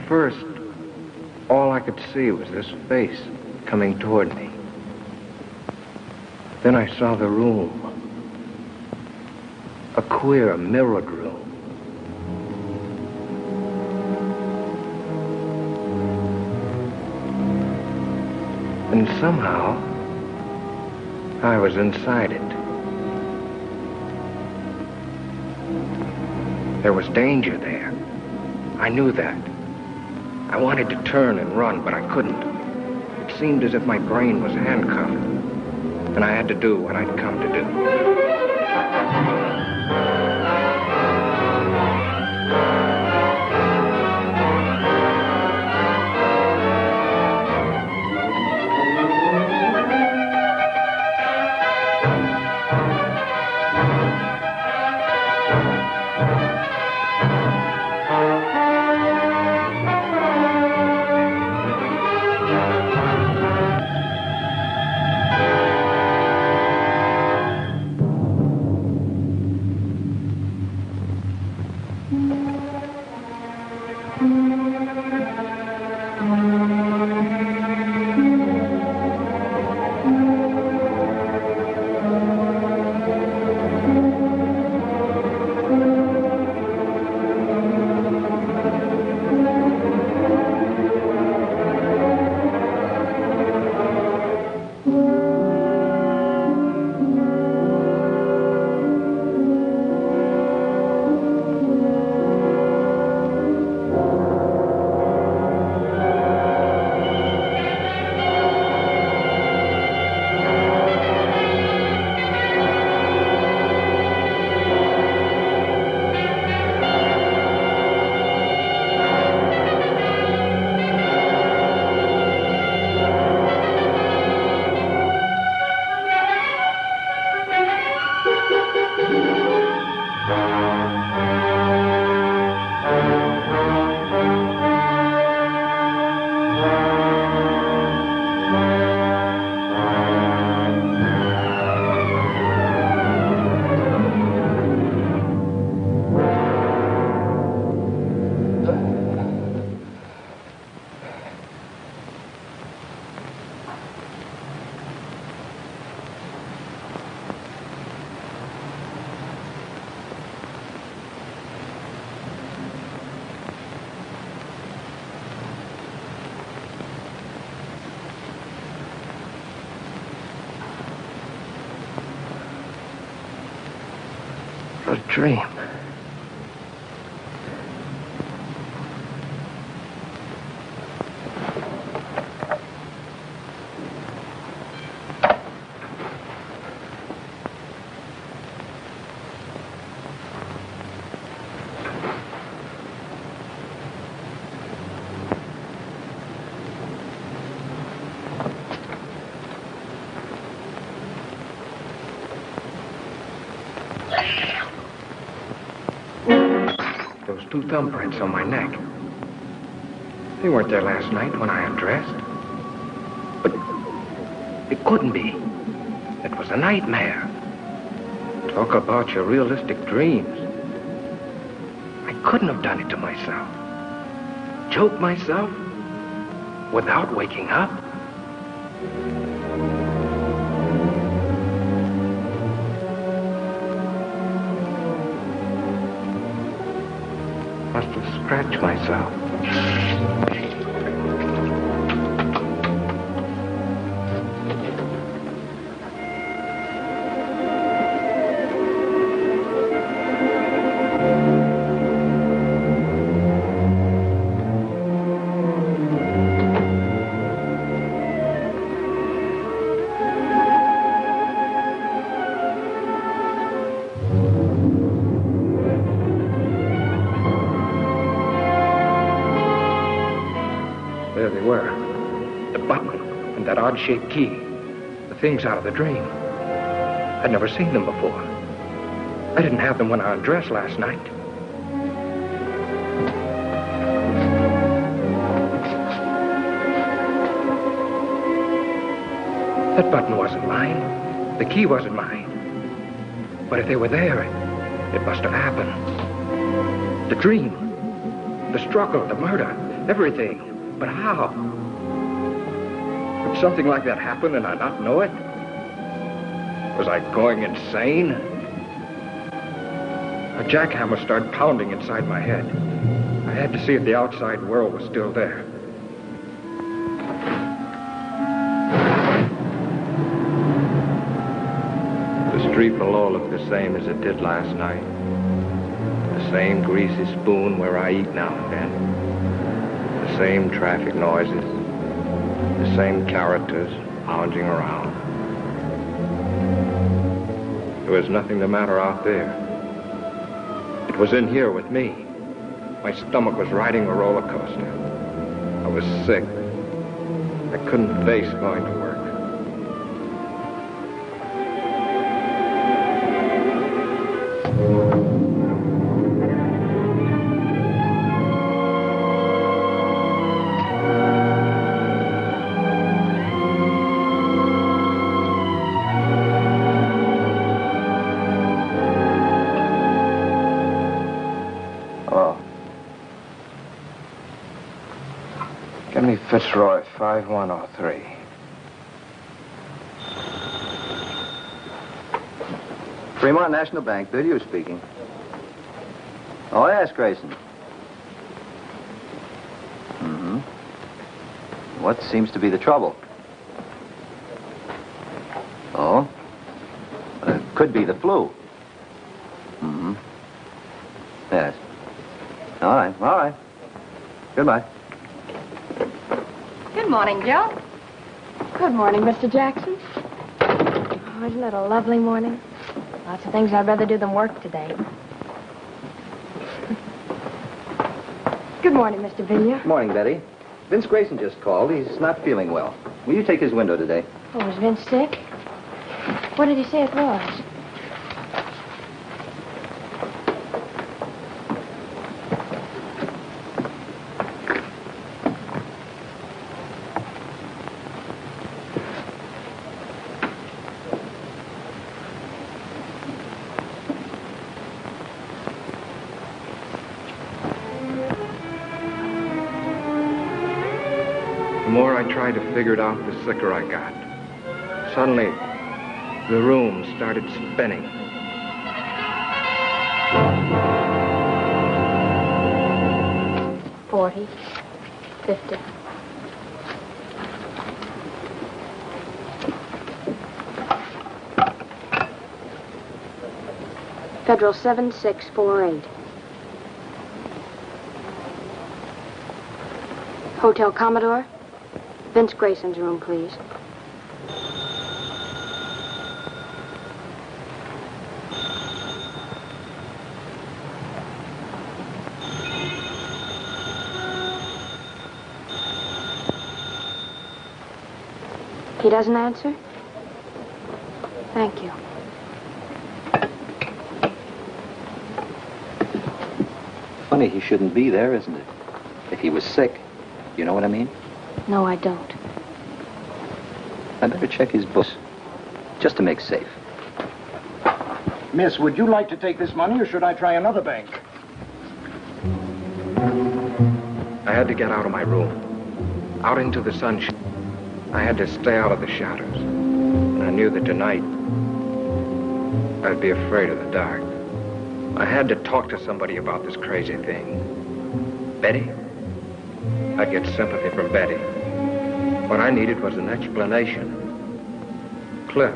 first, all I could see was this face coming toward me. Then I saw the room. A queer, mirrored room. And somehow, I was inside it. There was danger there. I knew that. I wanted to turn and run, but I couldn't. It seemed as if my brain was handcuffed, and I had to do what I'd come to do. A dream. Those two thumbprints on my neck. They weren't there last night when I undressed. But it couldn't be. It was a nightmare. Talk about your realistic dreams. I couldn't have done it to myself. Choke myself without waking up. Must have scratched myself. There they were. The button and that odd-shaped key. The things out of the dream. I'd never seen them before. I didn't have them when I undressed last night. That button wasn't mine. The key wasn't mine. But if they were there, it must have happened. The dream, the struggle, the murder. everything. But how? Could something like that happen and I not know it? Was I going insane? A jackhammer started pounding inside my head. I had to see if the outside world was still there. The street below looked the same as it did last night. The same greasy spoon where I eat now and then. The same traffic noises. The same characters lounging around. There was nothing the matter out there. It was in here with me. My stomach was riding a roller coaster. I was sick. I couldn't face going to work. Fitzroy, 5103. Fremont National Bank, Bill speaking. Oh, yes, Grayson. Mm-hmm. What seems to be the trouble? Oh? Could be the flu. Mm-hmm. Yes. All right. Goodbye. Good morning, Joe. Good morning, Mr. Jackson. Oh, isn't it a lovely morning? Lots of things I'd rather do than work today. Good morning, Mr. Vinya. Morning, Betty. Vince Grayson just called. He's not feeling well. Will you take his window today? Oh, was Vince sick? What did he say it was? The more I tried to figure it out, the sicker I got. Suddenly, the room started spinning. $40, $50. Federal 7648. Hotel Commodore. Vince Grayson's room, please. He doesn't answer? Thank you. Funny he shouldn't be there, isn't it? If he was sick, you know what I mean? No, I don't. I better check his books, just to make safe. Miss, would you like to take this money, or should I try another bank? I had to get out of my room, out into the sunshine. I had to stay out of the shadows. And I knew that tonight, I'd be afraid of the dark. I had to talk to somebody about this crazy thing. Betty? I'd get sympathy from Betty. What I needed was an explanation. Cliff,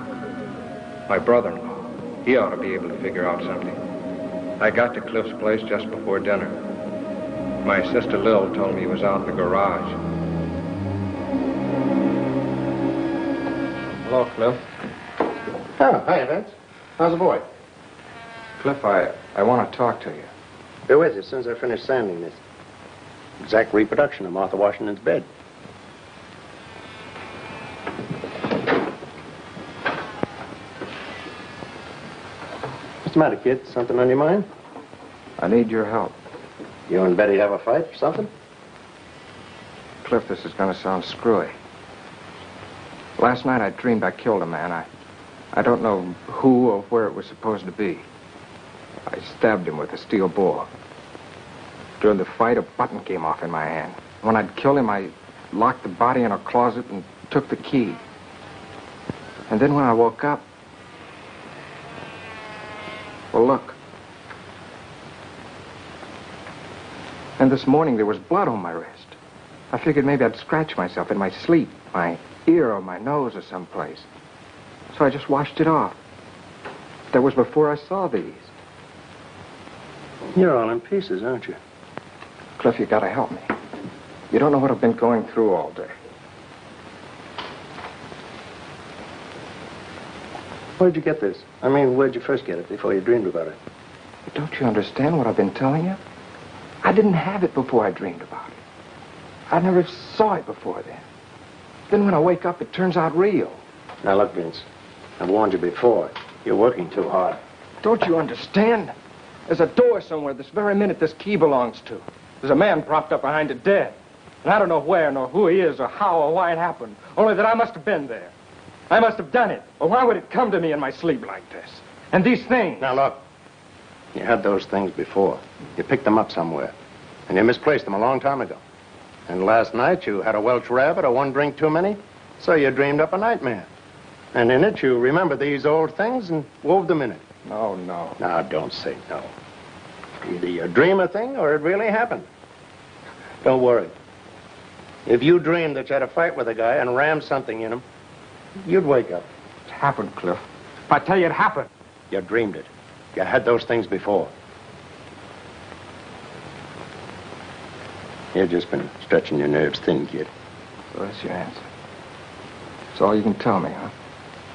my brother-in-law, he ought to be able to figure out something. I got to Cliff's place just before dinner. My sister Lil told me he was out in the garage. Hello, Cliff. Oh, hi, Vince. How's the boy? Cliff, I want to talk to you. Be with you as soon as I finish sanding this. Exact reproduction of Martha Washington's bed. What's the matter, kid? Something on your mind? I need your help. You and Betty have a fight or something? Cliff, this is going to sound screwy. Last night I dreamed I killed a man. I don't know who or where it was supposed to be. I stabbed him with a steel bore. During the fight, a button came off in my hand. When I'd killed him, I locked the body in a closet and took the key. And then when I woke up, well, look. And this morning there was blood on my wrist. I figured maybe I'd scratch myself in my sleep, my ear or my nose or someplace. So I just washed it off. That was before I saw these. You're all in pieces, aren't you? Cliff, you gotta help me. You don't know what I've been going through all day. Where'd you get this? I mean, where'd you first get it before you dreamed about it? Don't you understand what I've been telling you? I didn't have it before I dreamed about it. I never saw it before then. Then when I wake up, it turns out real. Now, look, Vince. I've warned you before. You're working too hard. Don't you understand? There's a door somewhere this very minute this key belongs to. There's a man propped up behind it dead. And I don't know where, nor who he is, or how, or why it happened. Only that I must have been there. I must have done it. Or why would it come to me in my sleep like this? And these things... Now, look. You had those things before. You picked them up somewhere. And you misplaced them a long time ago. And last night you had a Welsh rabbit or one drink too many, so you dreamed up a nightmare. And in it you remembered these old things and wove them in it. No, no. Now, don't say no. Either you dream a thing or it really happened. Don't worry. If you dreamed that you had a fight with a guy and rammed something in him, you'd wake up. It happened, Cliff. If I tell you it happened. You dreamed it. You had those things before. You've just been stretching your nerves thin, kid. So that's your answer. That's all you can tell me, huh?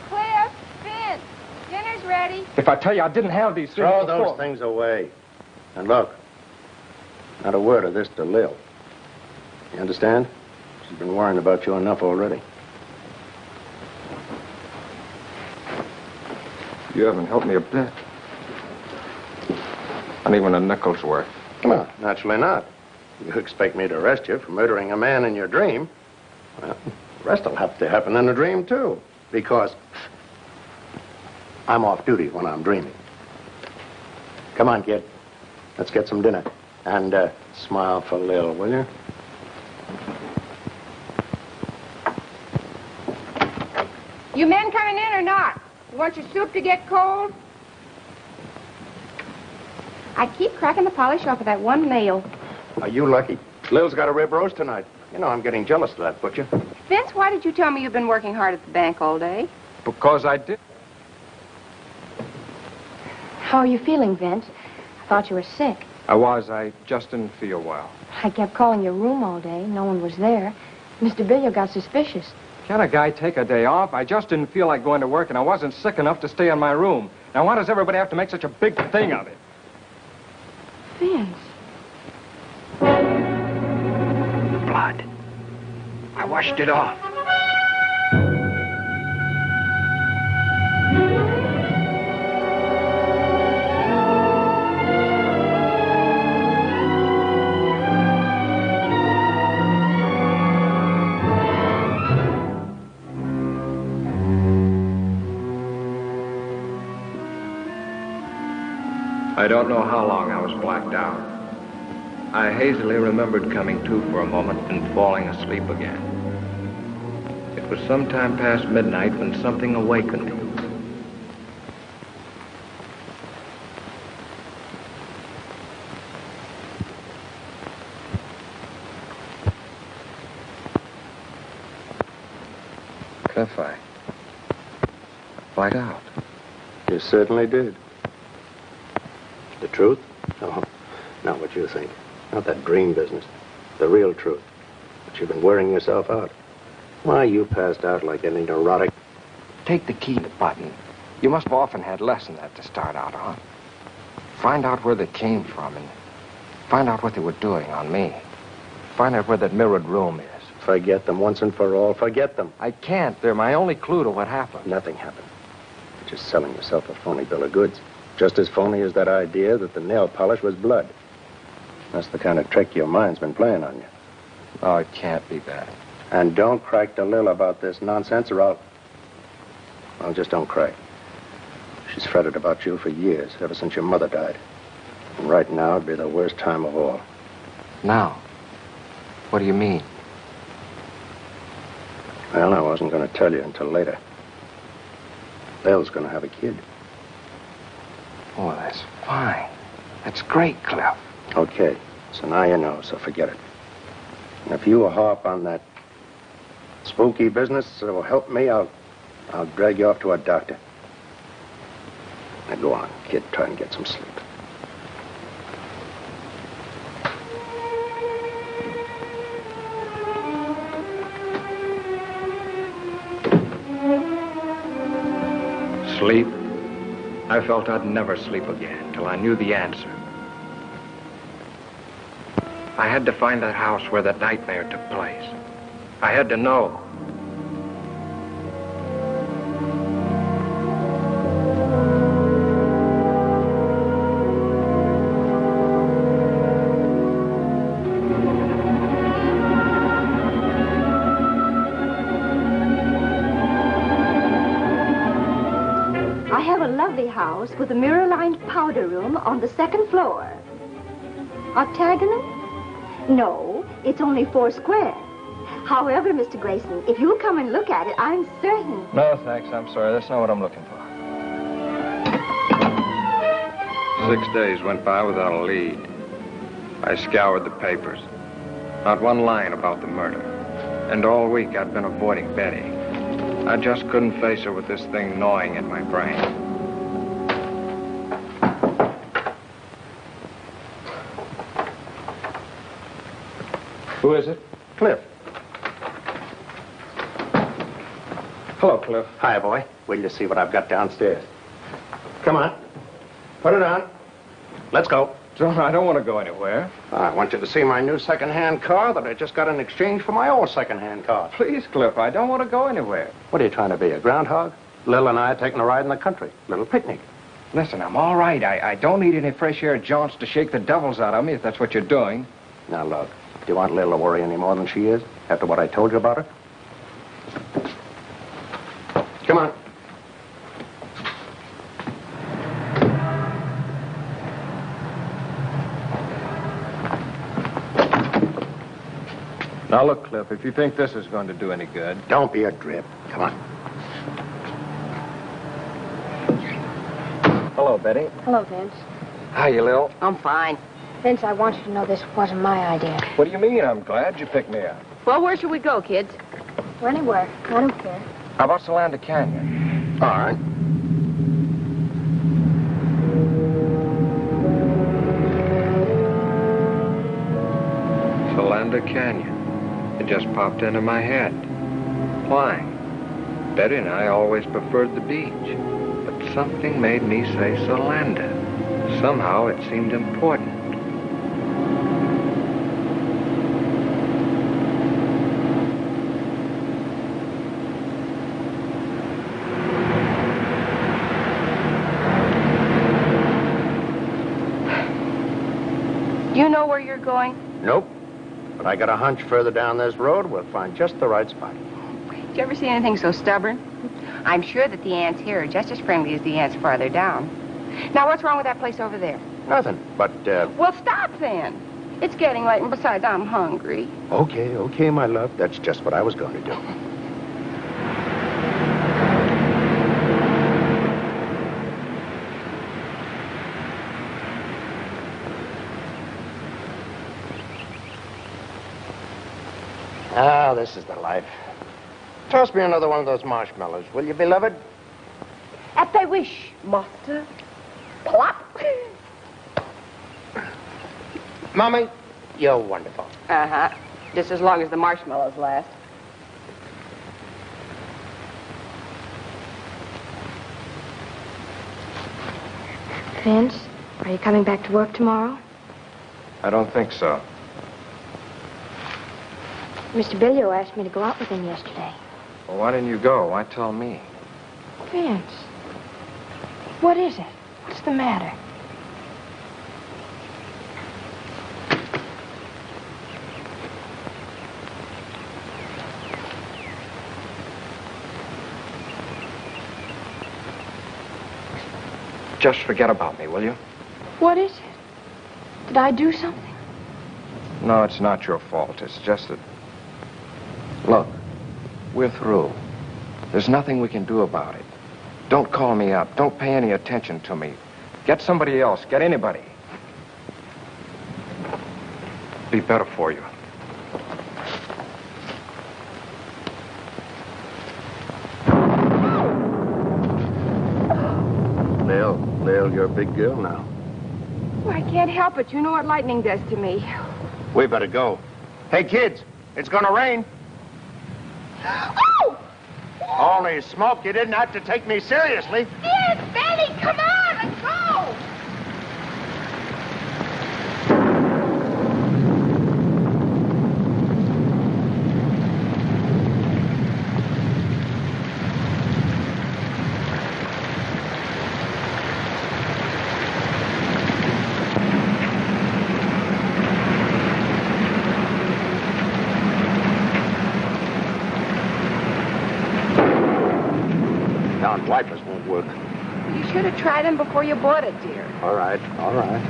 Cliff, Vince, dinner's ready. If I tell you I didn't have these things Throw before... those things away. And look, not a word of this to Lil. You understand? She's been worrying about you enough already. You haven't helped me a bit. Not even a nickel's worth. Well, naturally not. You expect me to arrest you for murdering a man in your dream? Well, the rest will have to happen in a dream, too. Because I'm off duty when I'm dreaming. Come on, kid. Let's get some dinner. And smile for Lil, will you? You men coming in or not? You want your soup to get cold? I keep cracking the polish off of that one nail. Are you lucky? Lil's got a rib roast tonight. You know, I'm getting jealous of that butcher. Vince, why did you tell me you've been working hard at the bank all day? Because I did. How are you feeling, Vince? I thought you were sick. I was. I just didn't feel well. I kept calling your room all day. No one was there. Mr. Billiard got suspicious. Can't a guy take a day off? I just didn't feel like going to work, and I wasn't sick enough to stay in my room. Now, why does everybody have to make such a big thing of it? Vince. Blood. I washed it off. I don't know how long I was blacked out. I hazily remembered coming to for a moment and falling asleep again. It was sometime past midnight when something awakened me. Cliff, I blacked out. You certainly did. The truth? No, not what you think. Not that dream business. The real truth. But you've been wearing yourself out. Why, you passed out like any neurotic. Take the key button. You must have often had less than that to start out on. Find out where they came from and find out what they were doing on me. Find out where that mirrored room is. Forget them once and for all. Forget them. I can't. They're my only clue to what happened. Nothing happened. You're just selling yourself a phony bill of goods. Just as phony as that idea that the nail polish was blood. That's the kind of trick your mind's been playing on you. Oh, it can't be that. And don't crack to Lil about this nonsense or I'll... Well, just don't cry. She's fretted about you for years, ever since your mother died. And right now it'd be the worst time of all. Now? What do you mean? Well, I wasn't going to tell you until later. Bill's going to have a kid. Oh, that's fine. That's great, Cliff. Okay, so now you know, so forget it. And if you harp on that spooky business that will help me, I'll drag you off to a doctor. Now go on, kid, try and get some sleep. Sleep? I felt I'd never sleep again till I knew the answer. I had to find that house where that nightmare took place. I had to know. I have a lovely house with a mirror-lined powder room on the second floor. Octagonal? No, it's only 4 square. However, Mr. Grayson, if you'll come and look at it, I'm certain. No, thanks. I'm sorry. That's not what I'm looking for. 6 days went by without a lead. I scoured the papers. Not one line about the murder. And all week I'd been avoiding Betty. I just couldn't face her with this thing gnawing at my brain. Who is it? Cliff. Hello, Cliff. Hi, boy. Wait till you see what I've got downstairs. Come on. Put it on. Let's go. John, I don't want to go anywhere. I want you to see my new second-hand car that I just got in exchange for my old second-hand car. Please, Cliff, I don't want to go anywhere. What are you trying to be, a groundhog? Lil and I are taking a ride in the country. Little picnic. Listen, I'm all right. I don't need any fresh air jaunts to shake the devils out of me, if that's what you're doing. Now, look. Do you want Lil to worry any more than she is, after what I told you about her? Come on. Now, look, Cliff, if you think this is going to do any good... Don't be a drip. Come on. Hello, Betty. Hello, Vince. Hiya, Lil. I'm fine. Vince, I want you to know this wasn't my idea. What do you mean? I'm glad you picked me up. Well, where should we go, kids? Or anywhere. I don't care. How about Solanda Canyon? All right. Solanda Canyon. It just popped into my head. Why? Betty and I always preferred the beach. But something made me say Solanda. Somehow it seemed important. You know where you're going? Nope. But I got a hunch further down this road, we'll find just the right spot. Did you ever see anything so stubborn? I'm sure that the ants here are just as friendly as the ants farther down. Now, what's wrong with that place over there? Nothing, but, Well, stop then. It's getting late, and besides, I'm hungry. Okay, my love. That's just what I was going to do. Ah, this is the life. Toss me another one of those marshmallows, will you, beloved? At thy wish, master. Plop. Mommy, you're wonderful. Uh-huh. Just as long as the marshmallows last. Vince, are you coming back to work tomorrow? I don't think so. Mr. Billio asked me to go out with him yesterday. Well, why didn't you go? Why tell me? Vince, what is it? What's the matter? Just forget about me, will you? What is it? Did I do something? No, it's not your fault. It's just that... Look, we're through. There's nothing we can do about it. Don't call me up. Don't pay any attention to me. Get somebody else. Get anybody. Be better for you. Lil, you're a big girl now. Well, I can't help it. You know what lightning does to me. We better go. Hey, kids, it's gonna rain. Oh! Only smoke, you didn't have to take me seriously. Yes, Benny, come on, let's go! Wipers won't work. You should have tried them before you bought it, dear. All right, all right.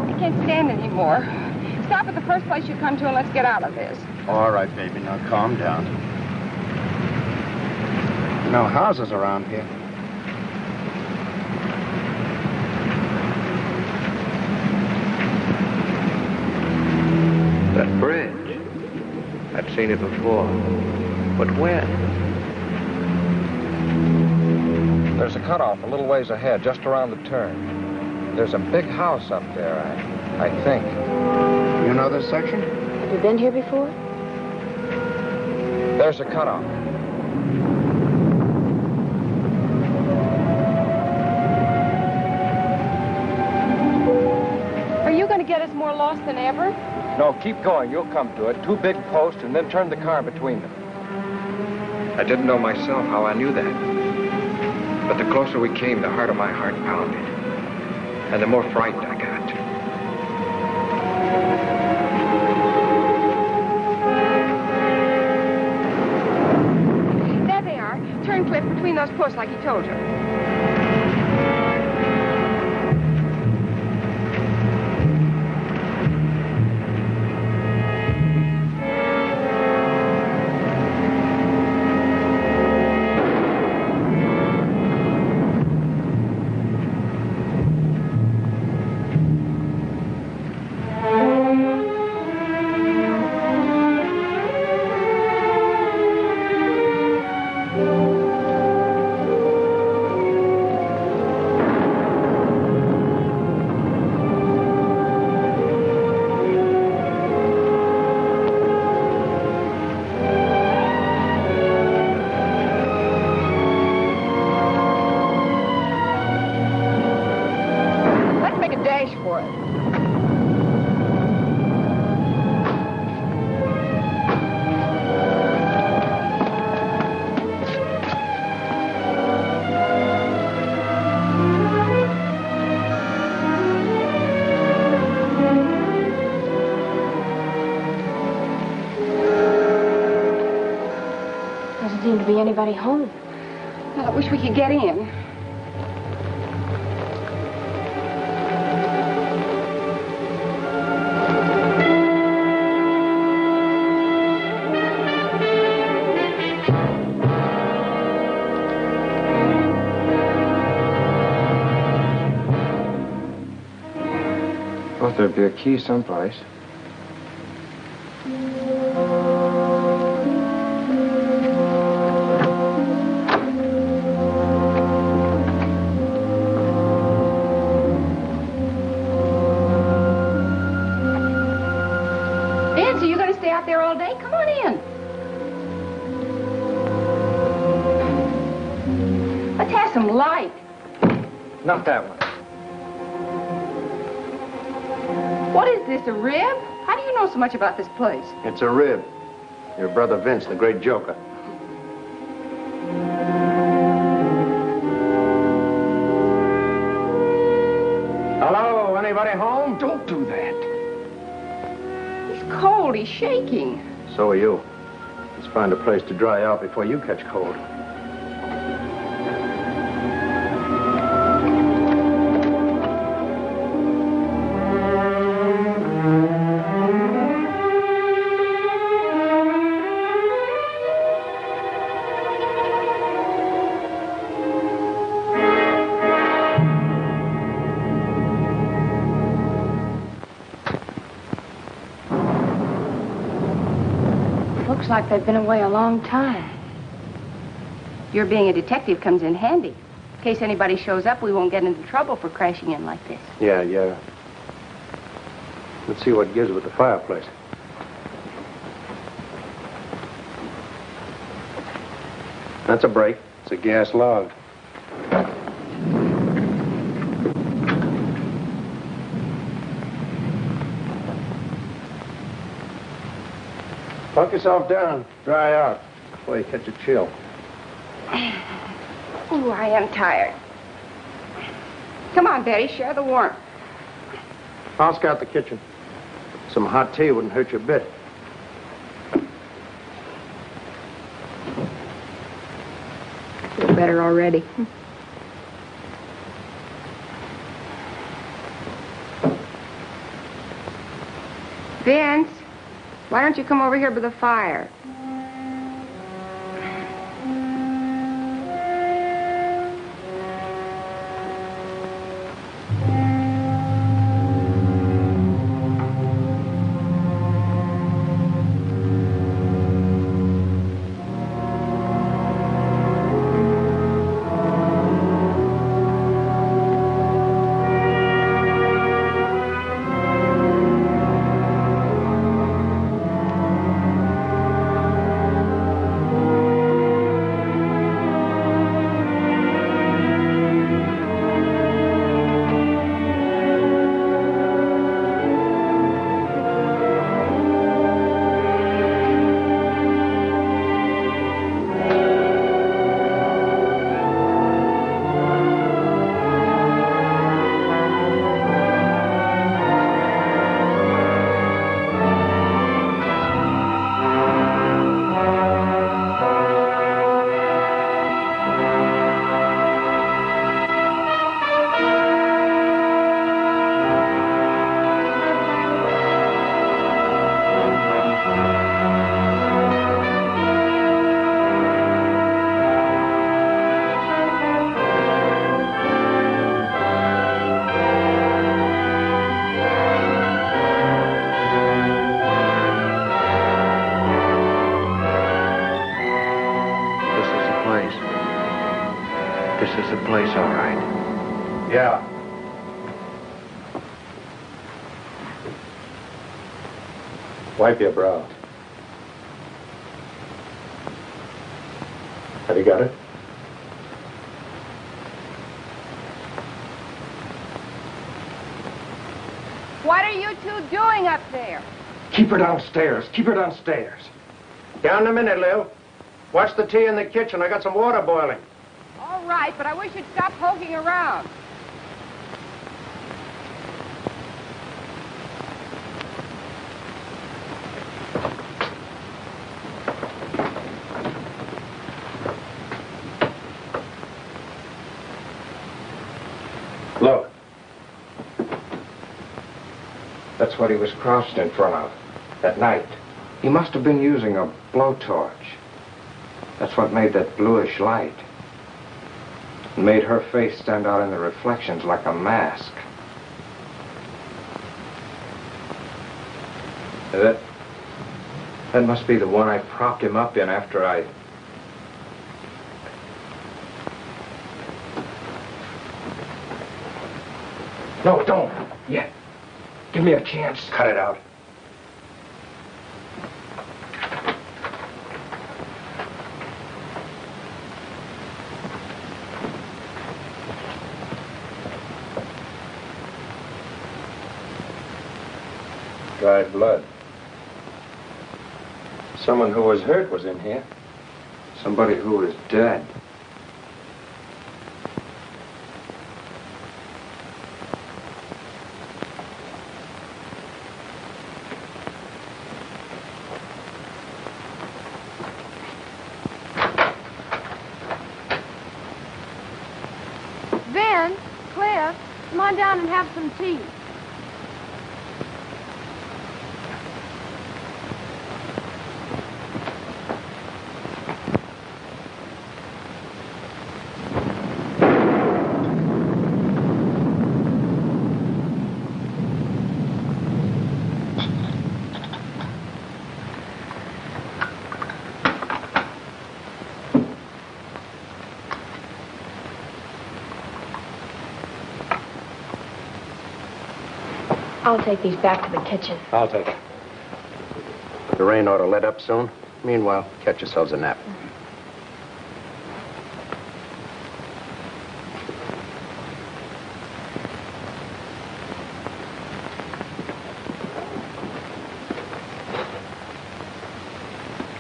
I can't stand it anymore. Stop at the first place you come to and let's get out of this. All right, baby, now calm down. No houses around here. That bridge. I've seen it before. But when? There's a cutoff a little ways ahead, just around the turn. There's a big house up there, I think. You know this section? Have you been here before? There's a cutoff. Are you going to get us more lost than ever? No, keep going. You'll come to it. 2 big posts, and then turn the car between them. I didn't know myself how I knew that. But the closer we came, the harder my heart pounded. And the more frightened I got. There they are. Turn, Cliff, between those posts like he told you. Doesn't seem to be anybody home. Well, I wish we could get in. Thought there'd be a key someplace. Nancy, you going to stay out there all day? Come on in. Let's have some light. Not that one. What is this, a rib? How do you know so much about this place? It's a rib. Your brother Vince, the great joker. cold. He's shaking. So are you. Let's find a place to dry out before you catch cold. Looks like they've been away a long time. Your being a detective comes in handy. In case anybody shows up, we won't get into trouble for crashing in like this. Yeah. Let's see what gives with the fireplace. That's a break. It's a gas log. Plunk yourself down. Dry out before you catch a chill. Ooh, I am tired. Come on, Betty, share the warmth. I'll scout the kitchen. Some hot tea wouldn't hurt you a bit. Feel better already. Vince, why don't you come over here by the fire? This is the place, all right. Yeah. Wipe your brow. Have you got it? What are you two doing up there? Keep her downstairs. Keep her downstairs. Down in a minute, Lil. Watch the tea in the kitchen. I got some water boiling. All right, but I wish you'd stop poking around. Look. That's what he was crouched in front of at night. He must have been using a blowtorch. That's what made that bluish light. It made her face stand out in the reflections like a mask. That must be the one I propped him up in after I... No, don't. Yet. Give me a chance. Cut it out. Dried blood. Someone who was hurt was in here. Somebody who was dead. on down and have some tea. I'll take these back to the kitchen. I'll take it. The rain ought to let up soon. Meanwhile, catch yourselves a nap.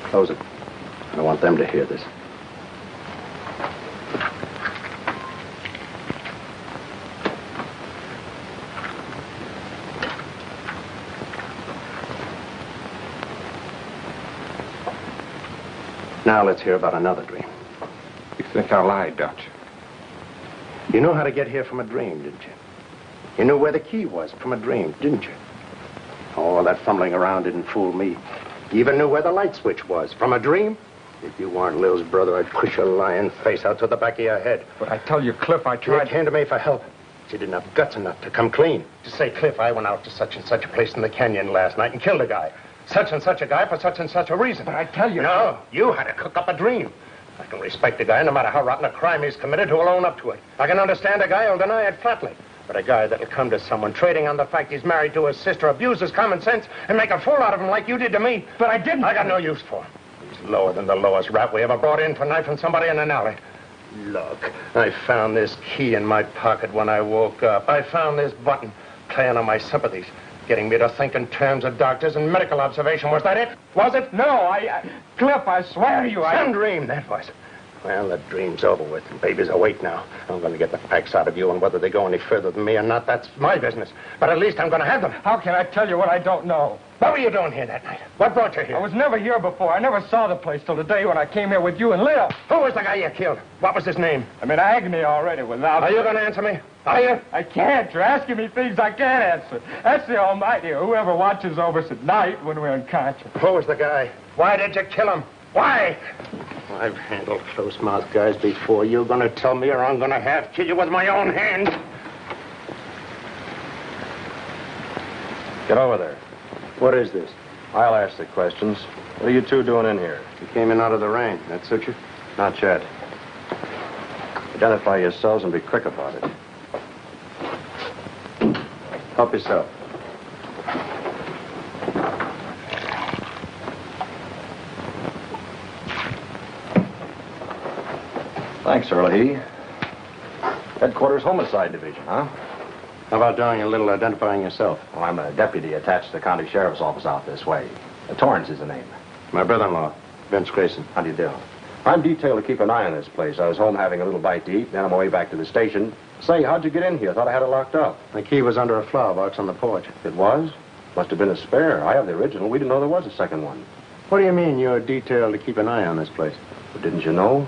Close it. I don't want them to hear this. Now let's hear about another dream. You think I lied, Dutch? You know how to get here from a dream, didn't you? You knew where the key was from a dream, didn't you? Oh, that fumbling around didn't fool me. You even knew where the light switch was from a dream. If you weren't Lil's brother, I'd push your lying face out to the back of your head. But I tell you, Cliff, I tried... You came to me for help. But you didn't have guts enough to come clean. To say, Cliff, I went out to such and such a place in the canyon last night and killed a guy. Such and such a guy for such and such a reason. But I tell you... No, you had to cook up a dream. I can respect a guy, no matter how rotten a crime he's committed, who'll own up to it. I can understand a guy who'll deny it flatly. But a guy that'll come to someone trading on the fact he's married to his sister, abuse his common sense, and make a fool out of him like you did to me. But I didn't. I got no use for him. He's lower than the lowest rat we ever brought in for knifing somebody in an alley. Look, I found this key in my pocket when I woke up. I found this button playing on my sympathies. Getting me to think in terms of doctors and medical observation. Was that it? Was it? No, Cliff, I swear to you, Some dream, that was. Well, the dream's over with. The baby's awake now. I'm going to get the facts out of you, and whether they go any further than me or not, that's my business. But at least I'm going to have them. How can I tell you what I don't know? What were you doing here that night? What brought you here? I was never here before. I never saw the place till the day when I came here with you and Lil. Who was the guy you killed? What was his name? I'm in agony already without... Are you going to answer me? Are you? I can't. You're asking me things I can't answer. That's the Almighty, or whoever watches over us at night when we're unconscious. Who was the guy? Why did you kill him? Why? I've handled close-mouthed guys before. You're going to tell me or I'm going to have kill you with my own hands. Get over there. What is this? I'll ask the questions. What are you two doing in here? You came in out of the rain. That suit you? Not yet. Identify yourselves and be quick about it. Help yourself. Thanks, Early. Headquarters Homicide Division, huh? How about doing a little identifying yourself? Well, I'm a deputy attached to the county sheriff's office out this way. Torrance is the name. My brother-in-law, Vince Grayson. How do you do? I'm detailed to keep an eye on this place. I was home having a little bite to eat, then on my way back to the station. Say, how'd you get in here? Thought I had it locked up. The key was under a flower box on the porch. It was? Must have been a spare. I have the original. We didn't know there was a second one. What do you mean you're detailed to keep an eye on this place? But didn't you know?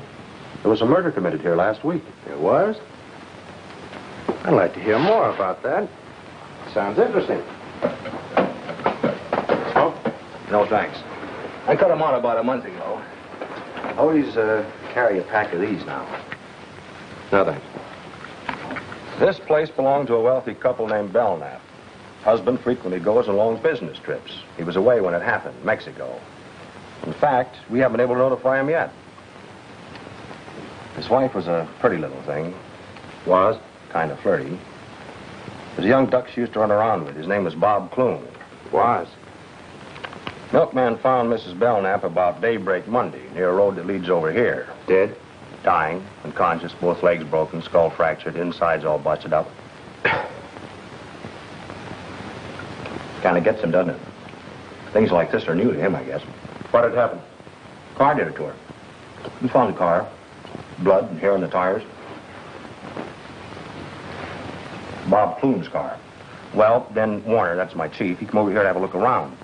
There was a murder committed here last week. There was? I'd like to hear more about that. Sounds interesting. Smoke? No, thanks. I cut them out about a month ago. Always carry a pack of these now. No, thanks. This place belonged to a wealthy couple named Belknap. Husband frequently goes on long business trips. He was away when it happened, Mexico. In fact, we haven't been able to notify him yet. His wife was a pretty little thing. Was kind of flirty. There's a young duck she used to run around with. His name was Bob Clune. Was? Milkman found Mrs. Belknap about daybreak Monday, near a road that leads over here. Dead? Dying, unconscious, both legs broken, skull fractured, insides all busted up. Kind of gets him, doesn't it? Things like this are new to him, I guess. What had happened? Car did it to her. We found the car. Blood and hair on the tires. Bob Clune's car. Well, then Warner, that's my chief, he come over here to have a look around.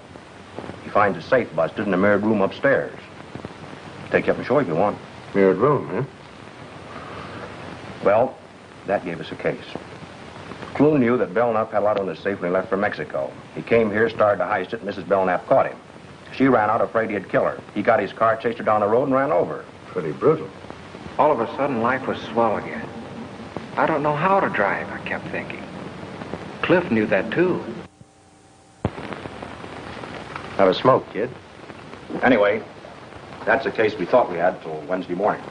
He finds a safe busted in a mirrored room upstairs. Take you up and show you if you want. Mirrored room, huh? Well, that gave us a case. Clune knew that Belknap had a lot on his safe when he left for Mexico. He came here, started to heist it, and Mrs. Belknap caught him. She ran out afraid he'd kill her. He got his car, chased her down the road, and ran over her. Pretty brutal. All of a sudden, life was swell again. I don't know how to drive, I kept thinking. Cliff knew that, too. Have a smoke, kid. Anyway, that's the case we thought we had till Wednesday morning.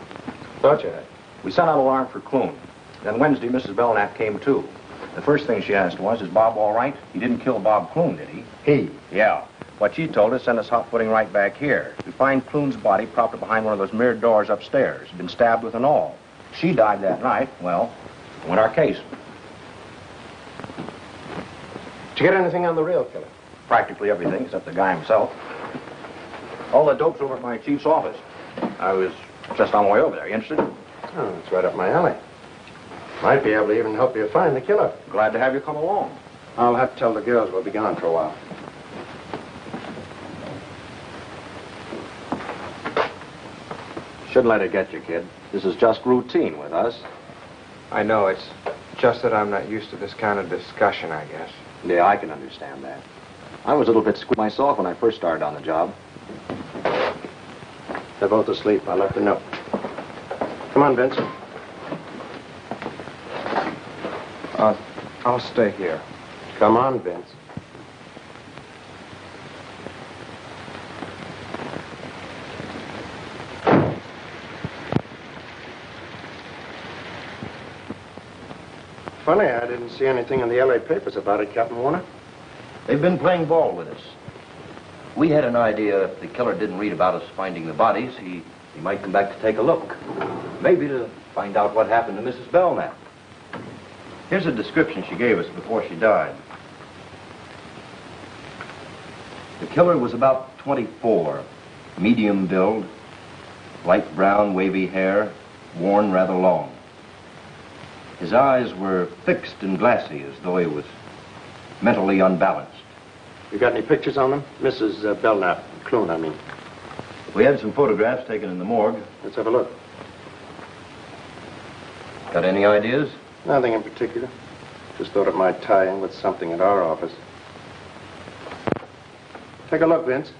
Thought you had. We sent out an alarm for Clune. Then Wednesday, Mrs. Belknap came, too. The first thing she asked was, is Bob all right? He didn't kill Bob Clune, did he? He? Yeah. What she told us sent us hot-footing right back here. We find Clune's body propped up behind one of those mirrored doors upstairs. He'd been stabbed with an awl. She died that night. Well, went our case. Did you get anything on the real killer? Practically everything except the guy himself. All the dope's over at my chief's office. I was just on my way over there. You interested? Oh, it's right up my alley. Might be able to even help you find the killer. Glad to have you come along. I'll have to tell the girls we'll be gone for a while. Shouldn't let it get you, kid. This is just routine with us. I know, it's just that I'm not used to this kind of discussion, I guess. Yeah, I can understand that. I was a little bit squeezed myself when I first started on the job. They're both asleep. I left a note. Come on, Vince. I'll stay here. Come on, Vince. Funny, I didn't see anything in the LA papers about it, Captain Warner. They've been playing ball with us. We had an idea if the killer didn't read about us finding the bodies, he might come back to take a look. Maybe to find out what happened to Mrs. Belknap. Here's a description she gave us before she died. The killer was about 24, medium build, light brown, wavy hair, worn rather long. His eyes were fixed and glassy, as though he was mentally unbalanced. You got any pictures on them? Mrs. Belknap, Clune, I mean. We had some photographs taken in the morgue. Let's have a look. Got any ideas? Nothing in particular. Just thought it might tie in with something at our office. Take a look, Vince.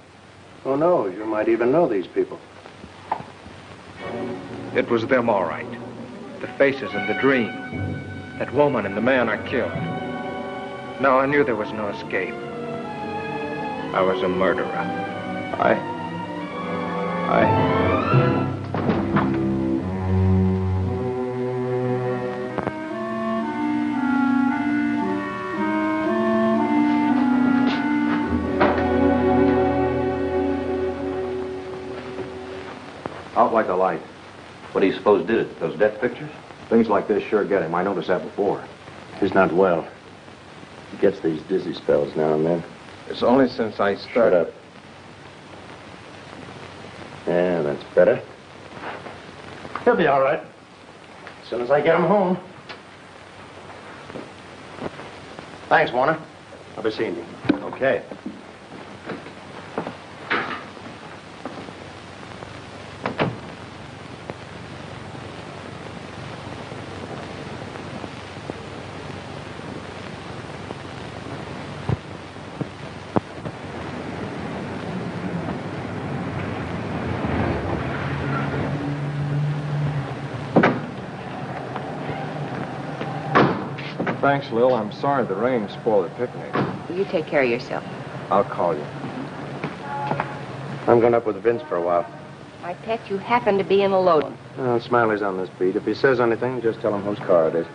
Who knows? You might even know these people. It was them, all right. The faces in the dream. That woman and the man I killed. No, I knew there was no escape. I was a murderer. Out like a light. What do you suppose did it? Those death pictures? Things like this sure get him. I noticed that before. He's not well. He gets these dizzy spells now and then. It's only since I started. Shut up. Yeah, that's better. He'll be all right. As soon as I get him home. Thanks, Warner. I'll be seeing you. Okay. Thanks, Lil. I'm sorry the rain spoiled the picnic. You take care of yourself. I'll call you. I'm going up with Vince for a while. My pet, you happen to be in a load. Well, Smiley's on this beat. If he says anything, just tell him whose car it is.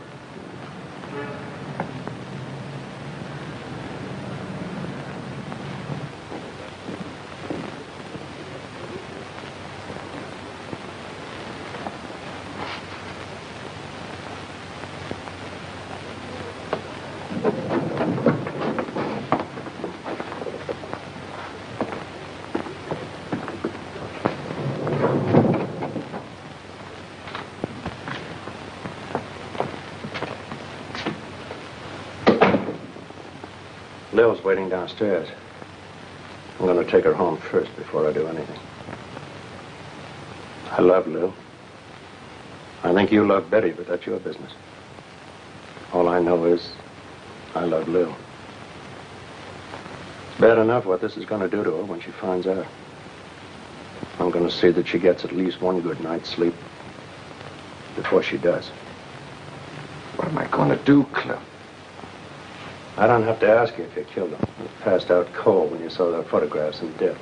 Lil's waiting downstairs. I'm going to take her home first before I do anything. I love Lil. I think you love Betty, but that's your business. All I know is I love Lil. It's bad enough what this is going to do to her when she finds out. I'm going to see that she gets at least one good night's sleep before she does. What am I going to do, Cliff? I don't have to ask you if you killed him. You passed out cold when you saw their photographs in dip.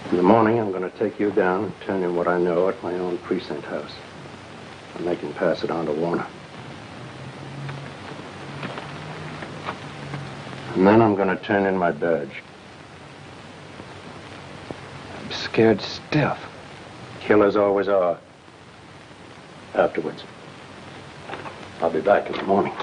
In the morning, I'm going to take you down and turn in what I know at my own precinct house. And they can pass it on to Warner. And then I'm going to turn in my badge. I'm scared stiff. Killers always are. Afterwards. I'll be back in the morning.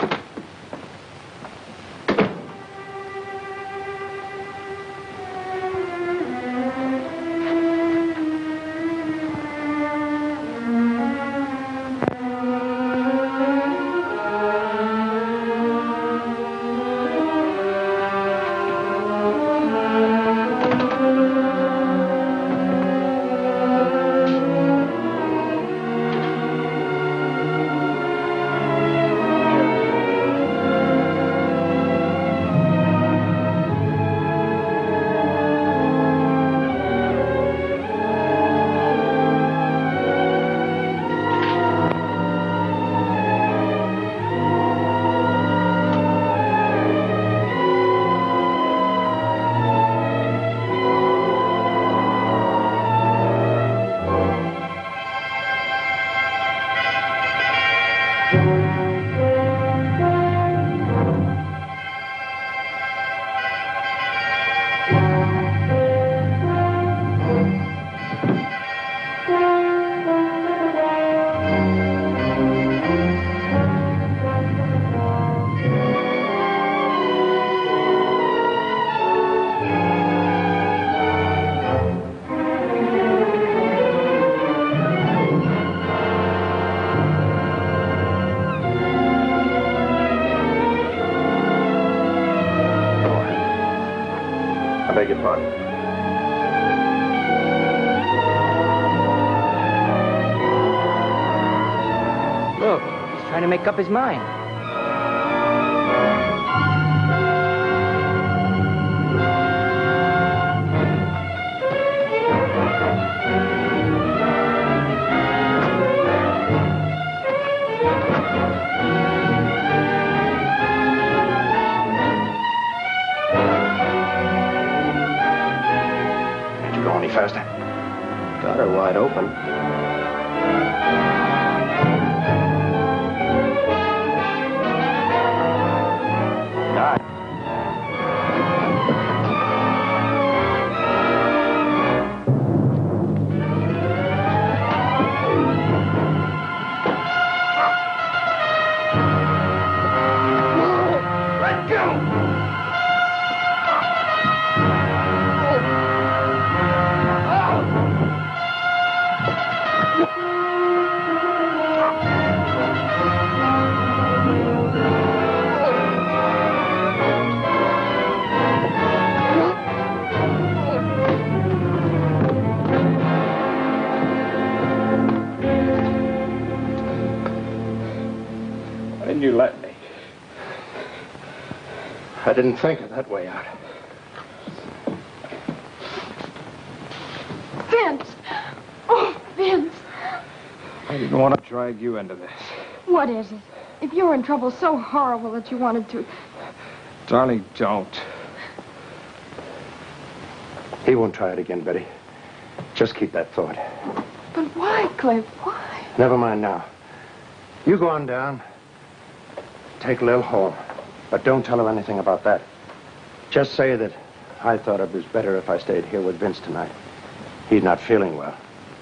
I beg your pardon. Look, he's trying to make up his mind. Faster. Got her wide open. Let go! You let me. I didn't think of that way out. Vince! Oh, Vince! I didn't want to drag you into this. What is it? If you were in trouble so horrible that you wanted to... Darling, don't. He won't try it again, Betty. Just keep that thought. But why, Cliff? Why? Never mind now. You go on down. Take Lil home. But don't tell her anything about that. Just say that I thought it was better if I stayed here with Vince tonight. He's not feeling well.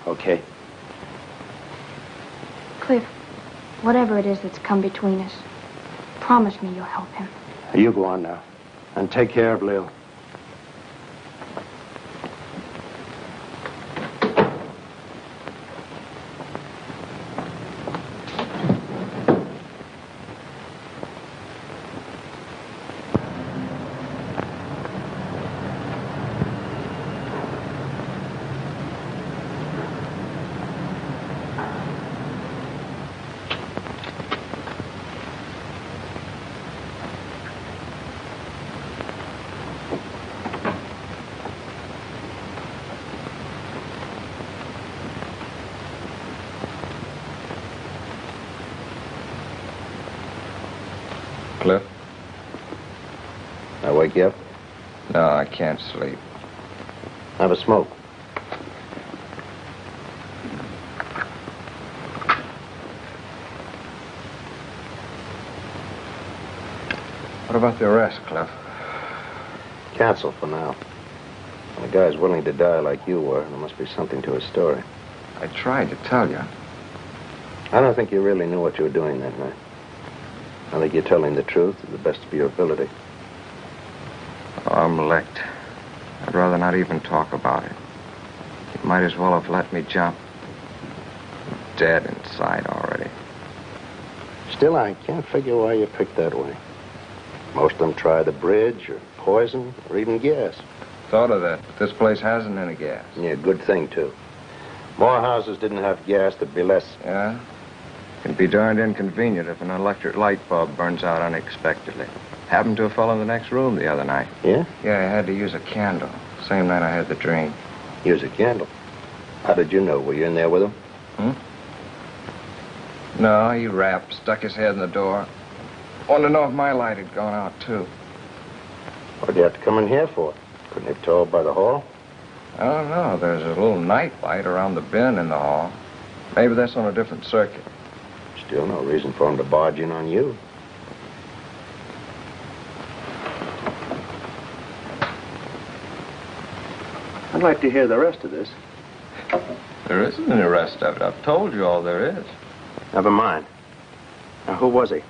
Okay? Cliff, whatever it is that's come between us, promise me you'll help him. You go on now. And take care of Lil. Wake you up? No, I can't sleep. Have a smoke. What about the arrest, Cliff? Cancel for now. When a guy's willing to die like you were, there must be something to his story. I tried to tell you. I don't think you really knew what you were doing that night. I think you're telling the truth to the best of your ability. Oh, I'm licked. I'd rather not even talk about it. You might as well have let me jump. I'm dead inside already. Still, I can't figure why you picked that way. Most of them try the bridge or poison or even gas. Thought of that, but this place hasn't any gas. Yeah, good thing, too. More houses didn't have gas, there'd be less. Yeah? Can be darned inconvenient if an electric light bulb burns out unexpectedly. Happened to a fellow in the next room the other night. Yeah? Yeah, I had to use a candle. Same night I had the dream. Use a candle. How did you know? Were you in there with him? No, he rapped, stuck his head in the door. Wanted to know if my light had gone out, too. What'd you have to come in here for? Couldn't you have told by the hall? I don't know. There's a little night light around the bin in the hall. Maybe that's on a different circuit. Still no reason for him to barge in on you. I'd like to hear the rest of this. There isn't any rest of it. I've told you all there is. Never mind. Now, who was he?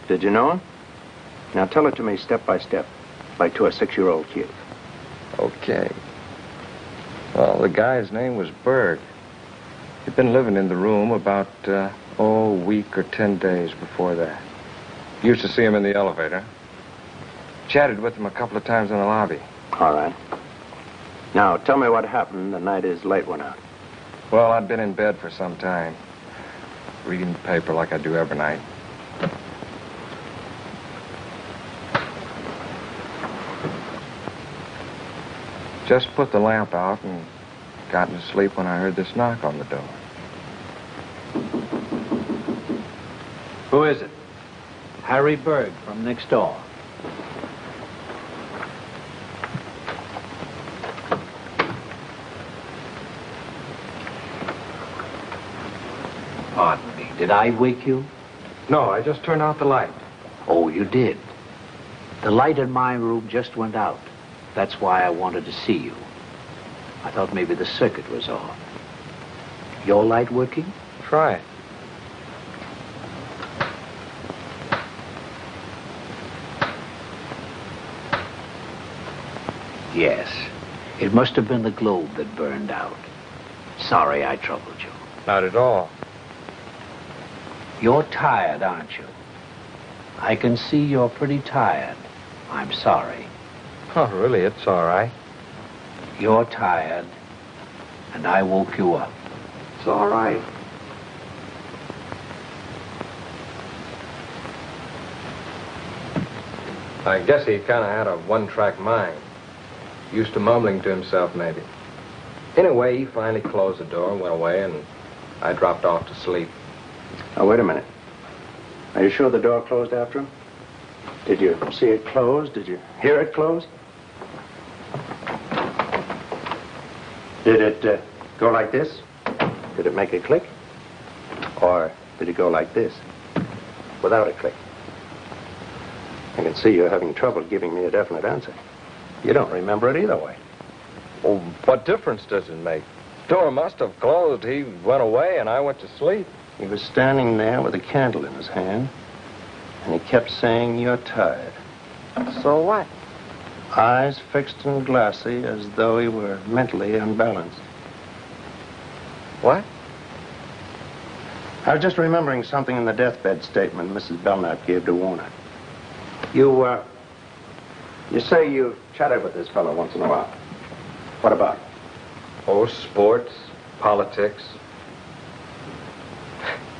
Did you know him? Now, tell it to me step by step, like to a 6-year-old kid. Okay. Well, the guy's name was Berg. He'd been living in the room about, a week or 10 days before that. Used to see him in the elevator. Chatted with him a couple of times in the lobby. All right. Now, tell me what happened the night his light went out. Well, I'd been in bed for some time, reading the paper like I do every night. Just put the lamp out and got to sleep when I heard this knock on the door. Who is it? Harry Berg from next door. Pardon me, did I wake you? No, I just turned out the light. Oh, you did. The light in my room just went out. That's why I wanted to see you. I thought maybe the circuit was off. Your light working? Try it. Yes. It must have been the globe that burned out. Sorry I troubled you. Not at all. You're tired, aren't you? I can see you're pretty tired. I'm sorry. Oh, really, it's all right. You're tired, and I woke you up. It's all right. I guess he kind of had a one-track mind. Used to mumbling to himself, maybe. Anyway, he finally closed the door and went away, and I dropped off to sleep. Now, wait a minute. Are you sure the door closed after him? Did you see it close? Did you hear it close? Did it go like this? Did it make a click? Or did it go like this, without a click? I can see you're having trouble giving me a definite answer. You don't remember it either way. Well, what difference does it make? Door must have closed. He went away, and I went to sleep. He was standing there with a candle in his hand, and he kept saying, "You're tired." So what? Eyes fixed and glassy, as though he were mentally unbalanced. What? I was just remembering something in the deathbed statement Mrs. Belknap gave to Warner. You say you chatted with this fellow once in a while. What about? Oh, sports, politics.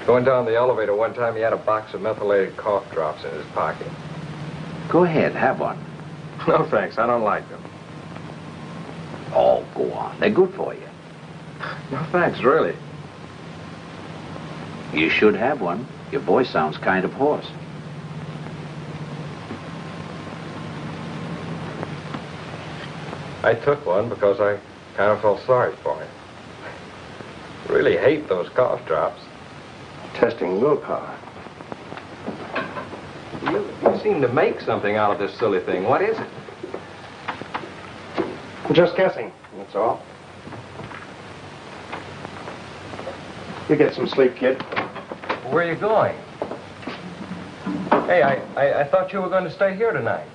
Going down the elevator one time, he had a box of methylated cough drops in his pocket. Go ahead, have one. No, thanks. I don't like them. Oh, go on. They're good for you. No, thanks, really. You should have one. Your voice sounds kind of hoarse. I took one because I kind of felt sorry for him. Really hate those cough drops. Testing willpower. You seem to make something out of this silly thing. What is it? I'm just guessing, that's all. You get some sleep, kid. Where are you going? Hey, I thought you were going to stay here tonight.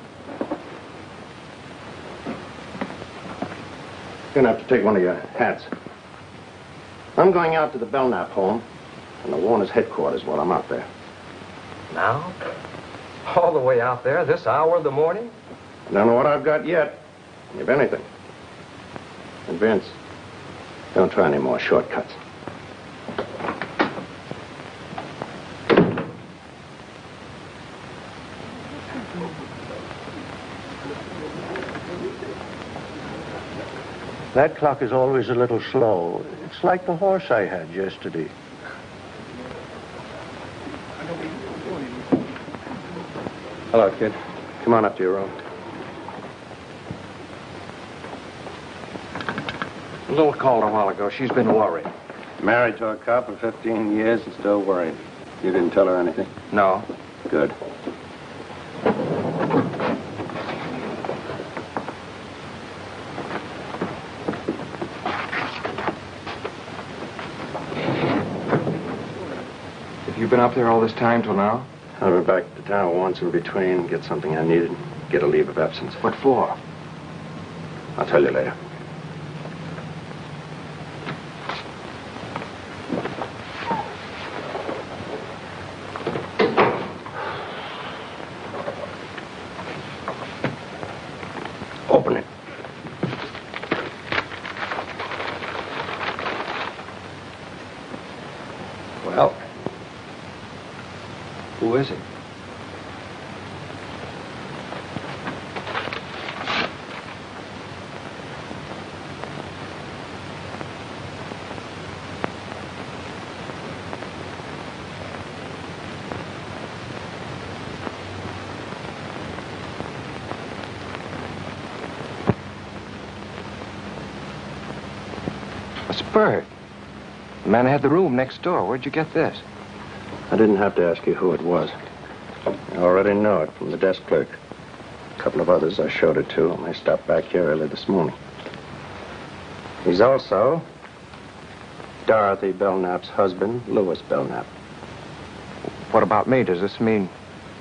You're gonna have to take one of your hats. I'm going out to the Belknap home and the Warner's headquarters while I'm out there. Now? All the way out there, this hour of the morning? I don't know what I've got yet, if anything. And Vince, don't try any more shortcuts. That clock is always a little slow. It's like the horse I had yesterday. Hello, kid. Come on up to your room. A little called a while ago. She's been worried. Married to a cop for 15 years and still worried. You didn't tell her anything? No. Good. You've been up there all this time till now? I went back to town once in between, get something I needed, get a leave of absence. What for? I'll tell you later. Open it. Well, who is it? It's Bert. The man who had the room next door. Where'd you get this? I didn't have to ask you who it was. I already know it from the desk clerk. A couple of others I showed it to when I stopped back here early this morning. He's also Dorothy Belknap's husband, Louis Belknap. What about me? Does this mean...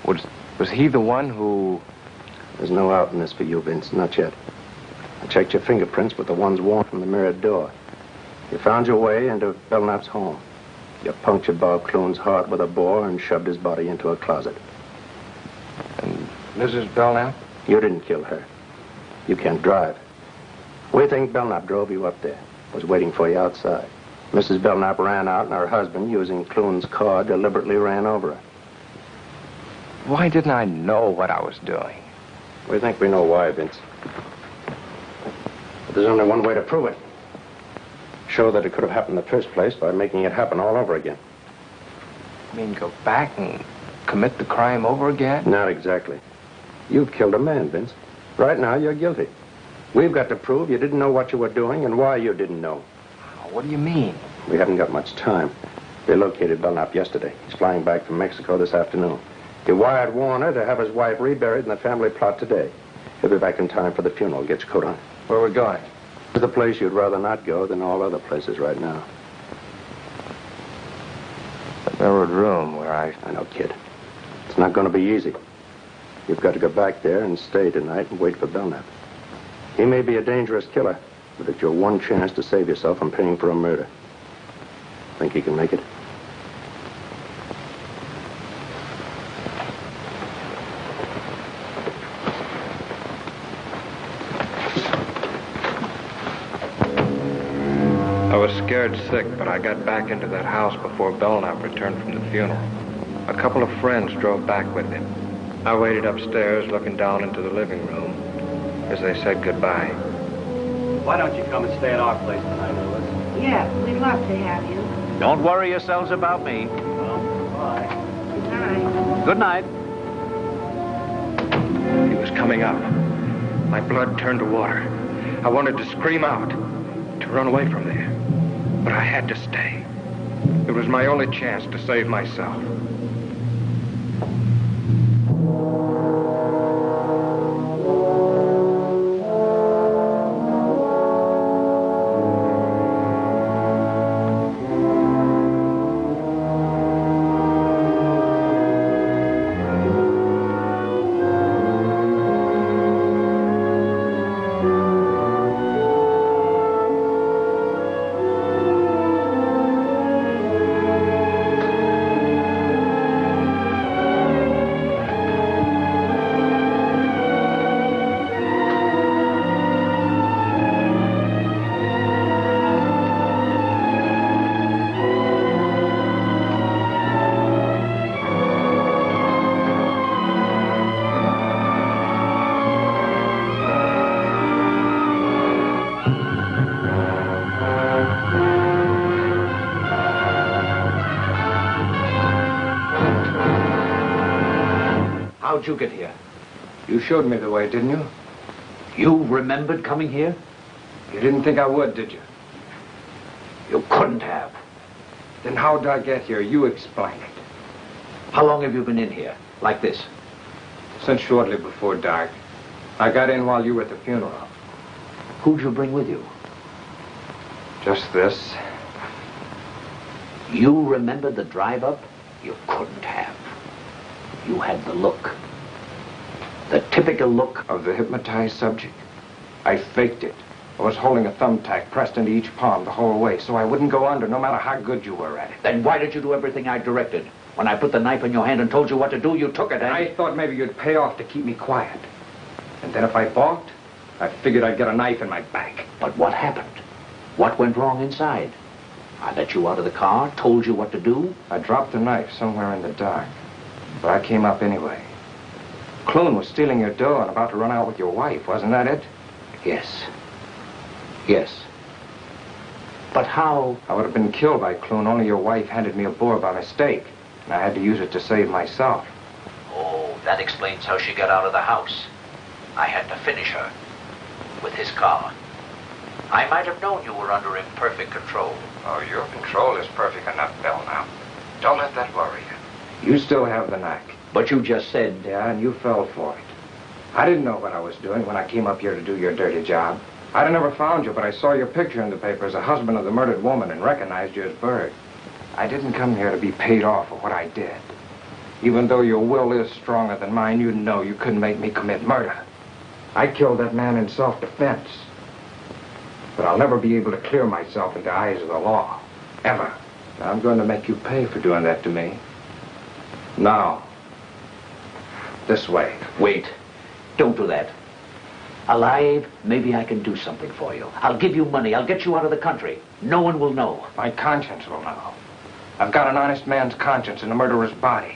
Was he the one who... There's no out in this for you, Vince. Not yet. I checked your fingerprints with the ones worn from the mirrored door. You found your way into Belknap's home. You punctured Bob Clune's heart with a bore and shoved his body into a closet. And Mrs. Belknap? You didn't kill her. You can't drive. We think Belknap drove you up there. Was waiting for you outside. Mrs. Belknap ran out and her husband, using Clune's car, deliberately ran over her. Why didn't I know what I was doing? We think we know why, Vince. But there's only one way to prove it. Show that it could have happened in the first place by making it happen all over again. You mean go back and commit the crime over again? Not exactly. You've killed a man, Vince. Right now, you're guilty. We've got to prove you didn't know what you were doing and why you didn't know. What do you mean? We haven't got much time. They located Belknap yesterday. He's flying back from Mexico this afternoon. He wired Warner to have his wife reburied in the family plot today. He'll be back in time for the funeral. Get your coat on. Where are we going? It's the place you'd rather not go than all other places right now. The mirrored room where I know, kid. It's not going to be easy. You've got to go back there and stay tonight and wait for Belknap. He may be a dangerous killer, but it's your one chance to save yourself from paying for a murder. Think he can make it? I was scared sick, but I got back into that house before Belknap returned from the funeral. A couple of friends drove back with him. I waited upstairs, looking down into the living room as they said goodbye. Why don't you come and stay at our place tonight, Louis? Yeah, we'd love to have you. Don't worry yourselves about me. Well, bye. Good night. Good night. He was coming up. My blood turned to water. I wanted to scream out, to run away from there. But I had to stay. It was my only chance to save myself. How'd you get here? You showed me the way, didn't you? You remembered coming here? You didn't think I would, did you? You couldn't have. Then how'd I get here? You explain it. How long have you been in here? Like this? Since shortly before dark. I got in while you were at the funeral. Who'd you bring with you? Just this. You remembered the drive up? You couldn't have. You had the look. The typical look Of the hypnotized subject. I faked it. I was holding a thumbtack pressed into each palm the whole way, so I wouldn't go under no matter how good you were at it. Then why did you do everything I directed? When I put the knife in your hand and told you what to do, you took it, And I thought maybe you'd pay off to keep me quiet. And then if I balked, I figured I'd get a knife in my back. But what happened? What went wrong inside? I let you out of the car, told you what to do. I dropped the knife somewhere in the dark. But I came up anyway. Clune was stealing your dough and about to run out with your wife, wasn't that it? Yes. Yes. But how? I would have been killed by Clune, only your wife handed me a bore by mistake. And I had to use it to save myself. Oh, that explains how she got out of the house. I had to finish her. With his car. I might have known you were under imperfect control. Oh, your control is perfect enough, Belknap. Don't let that worry you. You still have the knack. But you just said... Yeah, and you fell for it. I didn't know what I was doing when I came up here to do your dirty job. I'd have never found you, but I saw your picture in the paper as a husband of the murdered woman and recognized you as Bird. I didn't come here to be paid off for what I did. Even though your will is stronger than mine, you know you couldn't make me commit murder. I killed that man in self-defense. But I'll never be able to clear myself in the eyes of the law. Ever. Now, I'm going to make you pay for doing that to me. Now. This way. Wait. Don't do that. Alive, maybe I can do something for you. I'll give you money. I'll get you out of the country. No one will know. My conscience will know. I've got an honest man's conscience in a murderer's body.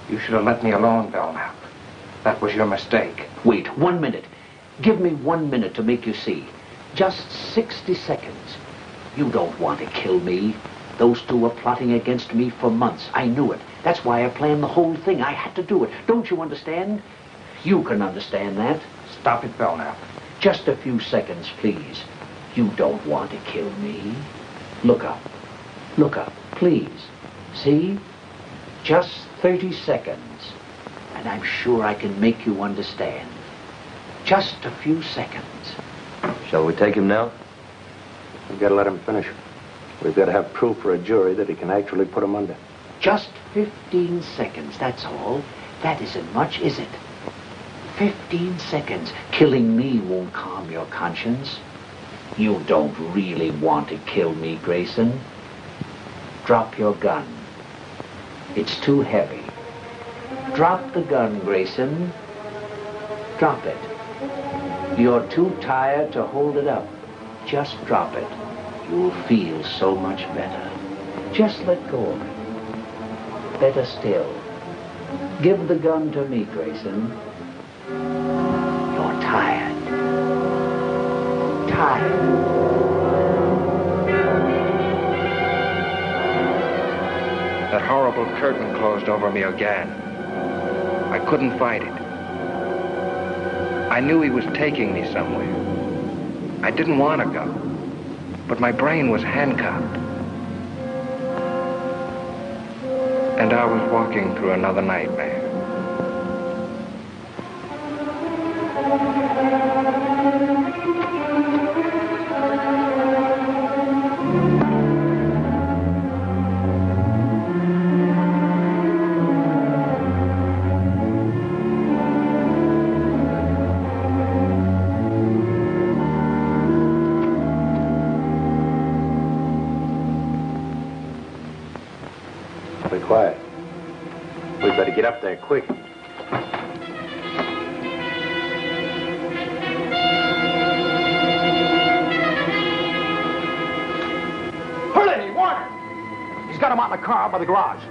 You should have let me alone, Belknap. That was your mistake. Wait, 1 minute. Give me 1 minute to make you see. Just 60 seconds. You don't want to kill me. Those two were plotting against me for months. I knew it. That's why I planned the whole thing. I had to do it. Don't you understand? You can understand that. Stop it, Belknap. Just a few seconds, please. You don't want to kill me. Look up. Look up, please. See? Just 30 seconds. And I'm sure I can make you understand. Just a few seconds. Shall we take him now? We've got to let him finish. We've got to have proof for a jury that he can actually put him under. Just 15 seconds, that's all. That isn't much, is it? 15 seconds. Killing me won't calm your conscience. You don't really want to kill me, Grayson. Drop your gun. It's too heavy. Drop the gun, Grayson. Drop it. You're too tired to hold it up. Just drop it. You'll feel so much better. Just let go of it. Better still. Give the gun to me, Grayson. You're tired. Tired. That horrible curtain closed over me again. I couldn't fight it. I knew he was taking me somewhere. I didn't want to go, but my brain was handcuffed. And I was walking through another nightmare. Be quiet. We'd better get up there quick. Hurley, Warner! He's got him out in the car by the garage.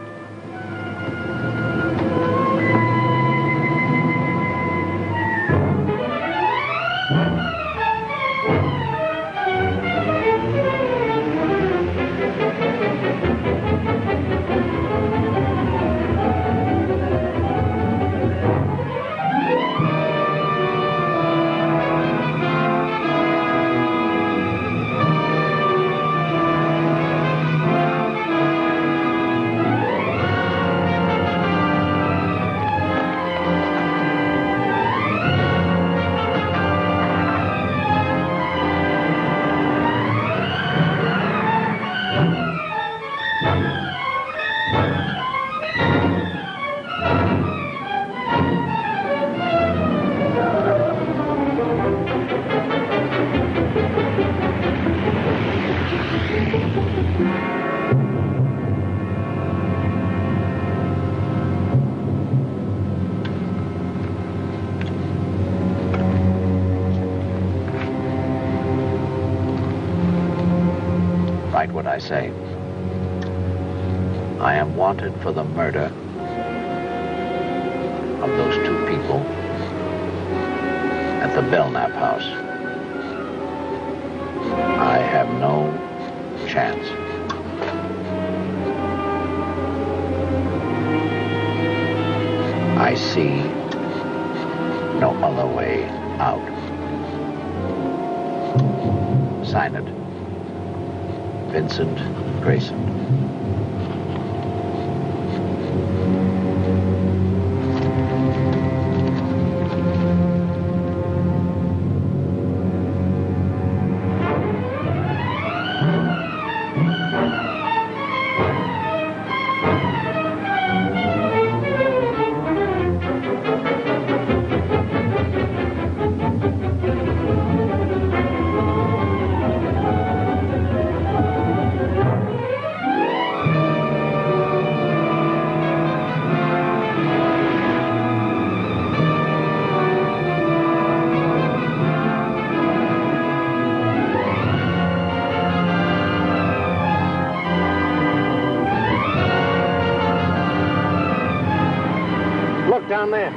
Write what I say. I am wanted for the murder of those two people at the Belknap house. I have no chance. I see no other way out. Sign it. Vincent Grayson. Look down there.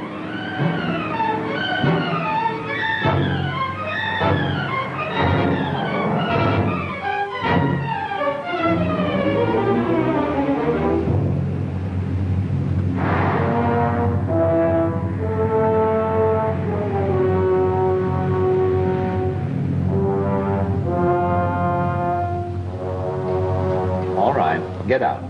All right, get out.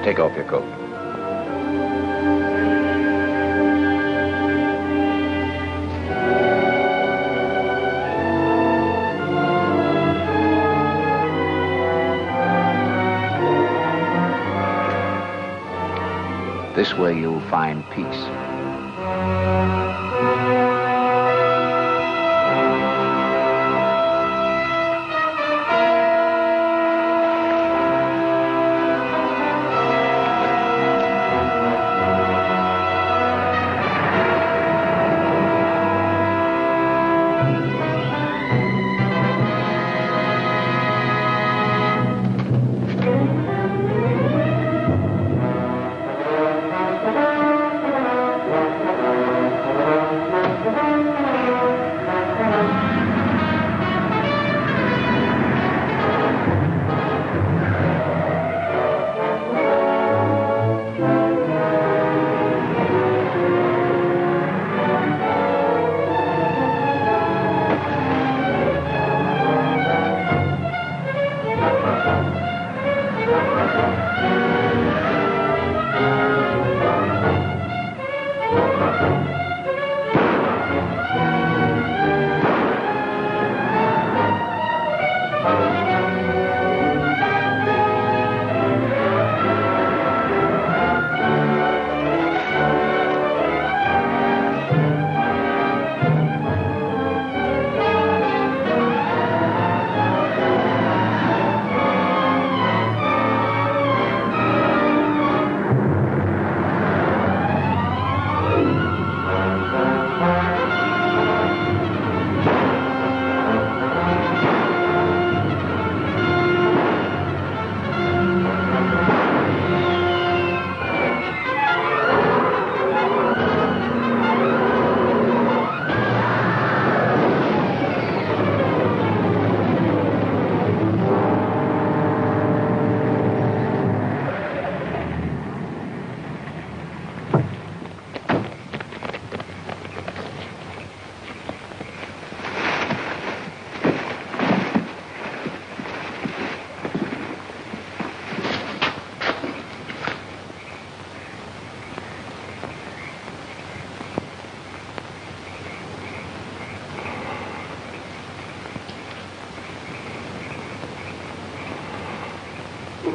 Take off your coat. This way you'll find peace. Are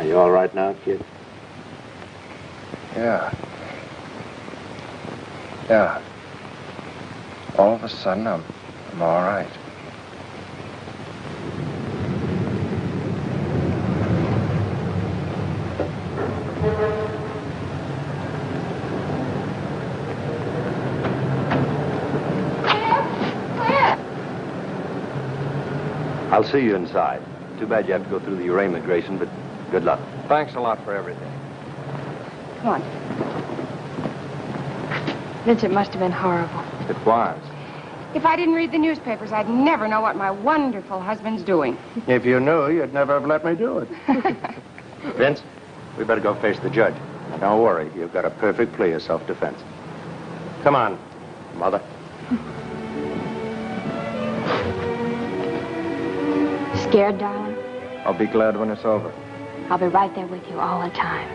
you all right now, kid? Yeah. Yeah. All of a sudden, I'm all right. I'll see you inside. Too bad you have to go through your immigration, but good luck. Thanks a lot for everything. Come on. Vince, it must have been horrible. It was. If I didn't read the newspapers, I'd never know what my wonderful husband's doing. If you knew, you'd never have let me do it. Vince, we better go face the judge. Don't worry, you've got a perfect plea of self-defense. Come on, Mother. Scared, darling? I'll be glad when it's over. I'll be right there with you all the time.